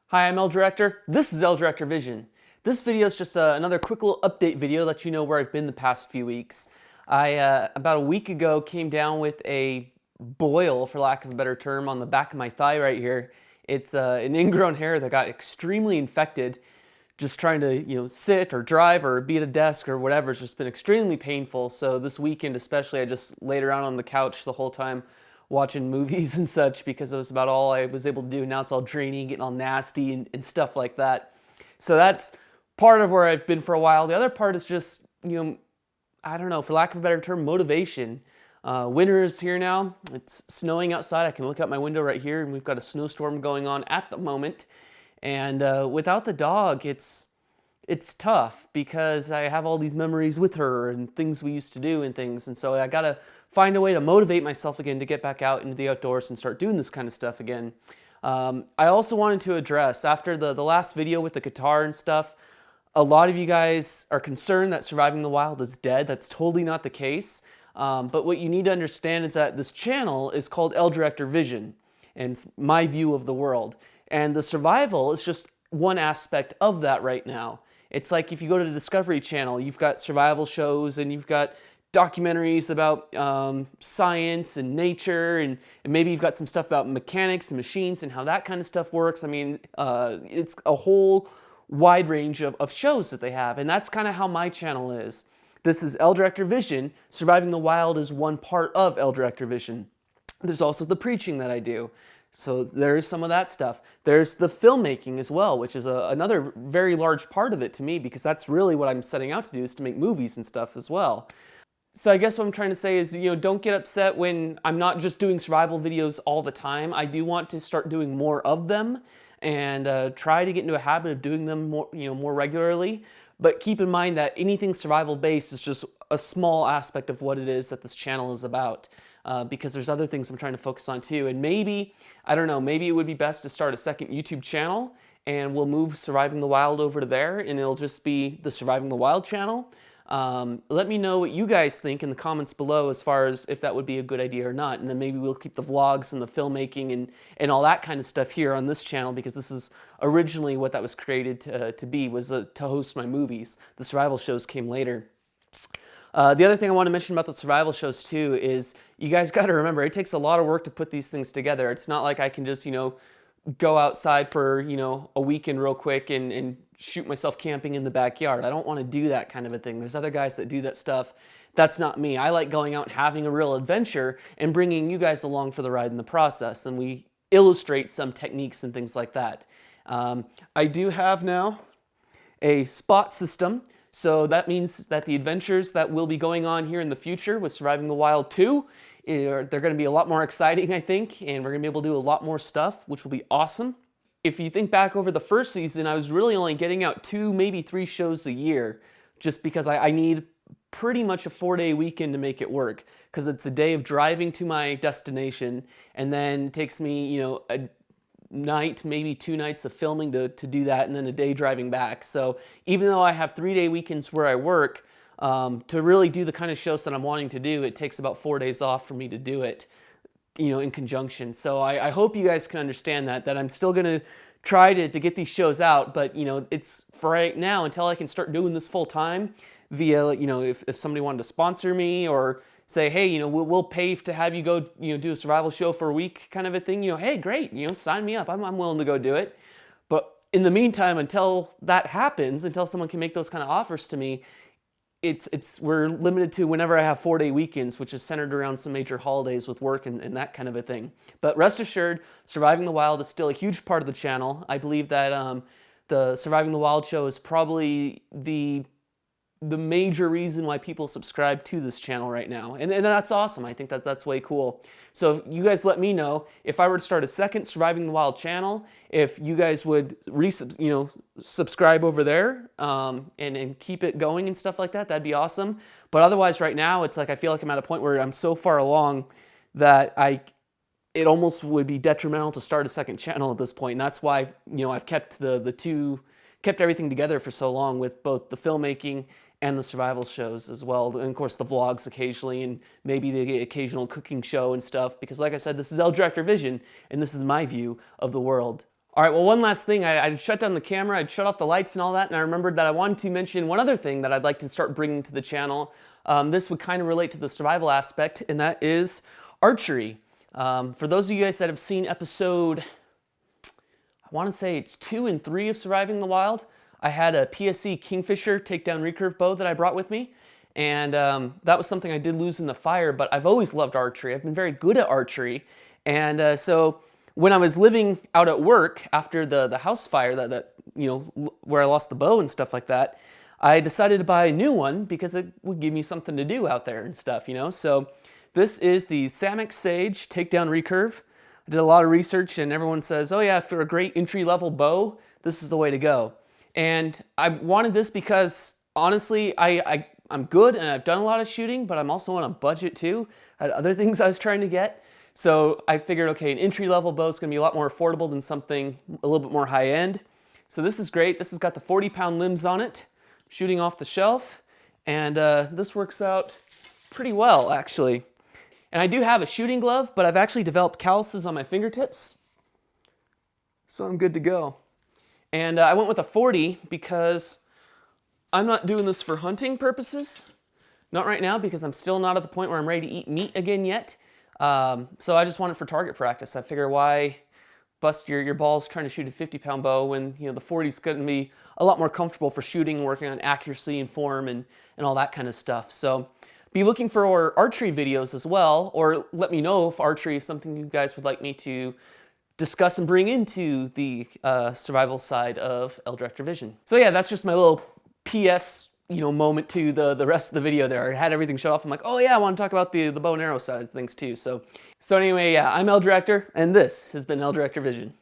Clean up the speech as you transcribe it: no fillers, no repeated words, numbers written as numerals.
Hi, I'm L Director. This is L Director Vision. This video is just another quick little update video to let you know where I've been the past few weeks. About a week ago, came down with a boil, for lack of a better term, on the back of my thigh right here. It's an ingrown hair that got extremely infected. Just trying to, sit or drive or be at a desk or whatever has just been extremely painful. So this weekend especially, I just laid around on the couch the whole time watching movies and such because it was about all I was able to do. Now it's all draining, getting all nasty and stuff like that. So that's part of where I've been for a while. The other part is just, I don't know, for lack of a better term, motivation. Winter is here now. It's snowing outside. I can look out my window right here and we've got a snowstorm going on at the moment. And without the dog, it's tough because I have all these memories with her and things we used to do and things. And so I gotta find a way to motivate myself again to get back out into the outdoors and start doing this kind of stuff again. I also wanted to address, after the last video with the guitar and stuff, a lot of you guys are concerned that Surviving the Wild is dead. That's totally not the case. But what you need to understand is that this channel is called L Director Vision, and it's my view of the world. And the survival is just one aspect of that right now. It's like if you go to the Discovery Channel, you've got survival shows and you've got documentaries about science and nature, and maybe you've got some stuff about mechanics and machines and how that kind of stuff works. I mean, it's a whole wide range of shows that they have, and that's kind of how my channel is. This is L Director Vision. Surviving the Wild is one part of L Director Vision. There's also the preaching that I do. So there's some of that stuff. There's the filmmaking as well, which is another very large part of it to me, because that's really what I'm setting out to do, is to make movies and stuff as well. So I guess what I'm trying to say is, don't get upset when I'm not just doing survival videos all the time. I do want to start doing more of them and try to get into a habit of doing them more regularly. But keep in mind that anything survival based is just a small aspect of what it is that this channel is about. Because there's other things I'm trying to focus on too. And maybe, I don't know, maybe it would be best to start a second YouTube channel and we'll move Surviving the Wild over to there and it'll just be the Surviving the Wild channel. Let me know what you guys think in the comments below as far as if that would be a good idea or not. And then maybe we'll keep the vlogs and the filmmaking and all that kind of stuff here on this channel, because this is originally what that was created to be, was to host my movies. The survival shows came later. The other thing I want to mention about the survival shows too is you guys got to remember, it takes a lot of work to put these things together. It's not like I can just, go outside for, a weekend real quick and shoot myself camping in the backyard. I don't want to do that kind of a thing. There's other guys that do that stuff. That's not me. I like going out and having a real adventure and bringing you guys along for the ride in the process. And we illustrate some techniques and things like that. I do have now a spot system. So that means that the adventures that will be going on here in the future with Surviving the Wild 2, they're going to be a lot more exciting, I think, and we're going to be able to do a lot more stuff, which will be awesome. If you think back over the first season, I was really only getting out 2, maybe 3 shows a year, just because I need pretty much a 4-day weekend to make it work, because it's a day of driving to my destination, and then it takes me, a night, maybe 2 nights of filming to do that, and then a day driving back. So even though I have 3-day weekends where I work, to really do the kind of shows that I'm wanting to do, it takes about 4 days off for me to do it, in conjunction. So I hope you guys can understand that I'm still going to try to get these shows out, but it's for right now until I can start doing this full time via, if somebody wanted to sponsor me or say, hey, we'll pay to have you go, do a survival show for a week kind of a thing, hey, great, sign me up. I'm willing to go do it. But in the meantime, until that happens, until someone can make those kind of offers to me, we're limited to whenever I have 4-day weekends, which is centered around some major holidays with work and that kind of a thing. But rest assured, Surviving the Wild is still a huge part of the channel. I believe that the Surviving the Wild show is probably the major reason why people subscribe to this channel right now. And that's awesome. I think that's way cool. So you guys let me know if I were to start a second Surviving the Wild channel, if you guys would subscribe over there and keep it going and stuff like that. That'd be awesome. But otherwise right now, it's like I feel like I'm at a point where I'm so far along that it almost would be detrimental to start a second channel at this point. And that's why I've kept kept everything together for so long, with both the filmmaking and the survival shows as well, and of course the vlogs occasionally, and maybe the occasional cooking show and stuff, because like I said, this is L Director Vision, and this is my view of the world. All right, well, one last thing. I'd shut down the camera, I'd shut off the lights and all that, and I remembered that I wanted to mention one other thing that I'd like to start bringing to the channel. This would kind of relate to the survival aspect, and that is archery. For those of you guys that have seen episode, I want to say it's 2 and 3 of Surviving the Wild, I had a PSE Kingfisher takedown recurve bow that I brought with me, and that was something I did lose in the fire, but I've always loved archery. I've been very good at archery, and so when I was living out at work after the house fire that where I lost the bow and stuff like that, I decided to buy a new one because it would give me something to do out there and stuff, So this is the Samix Sage takedown recurve. I did a lot of research and everyone says, oh yeah, for a great entry-level bow, this is the way to go. And I wanted this because honestly, I'm good and I've done a lot of shooting, but I'm also on a budget too. I had other things I was trying to get. So I figured, okay, an entry-level bow is going to be a lot more affordable than something a little bit more high-end. So this is great. This has got the 40-pound limbs on it, shooting off the shelf, and this works out pretty well, actually. And I do have a shooting glove, but I've actually developed calluses on my fingertips, so I'm good to go. And I went with a 40 because I'm not doing this for hunting purposes. Not right now, because I'm still not at the point where I'm ready to eat meat again yet. So I just want it for target practice. I figure why bust your balls trying to shoot a 50-pound bow when the 40 is going to be a lot more comfortable for shooting and working on accuracy and form and all that kind of stuff. So be looking for archery videos as well, or let me know if archery is something you guys would like me to discuss and bring into the survival side of L-Director Vision. So yeah, that's just my little PS moment to the rest of the video there. I had everything shut off. I'm like, oh yeah, I want to talk about the bow and arrow side of things too. So anyway, yeah, I'm L-Director, and this has been L-Director Vision.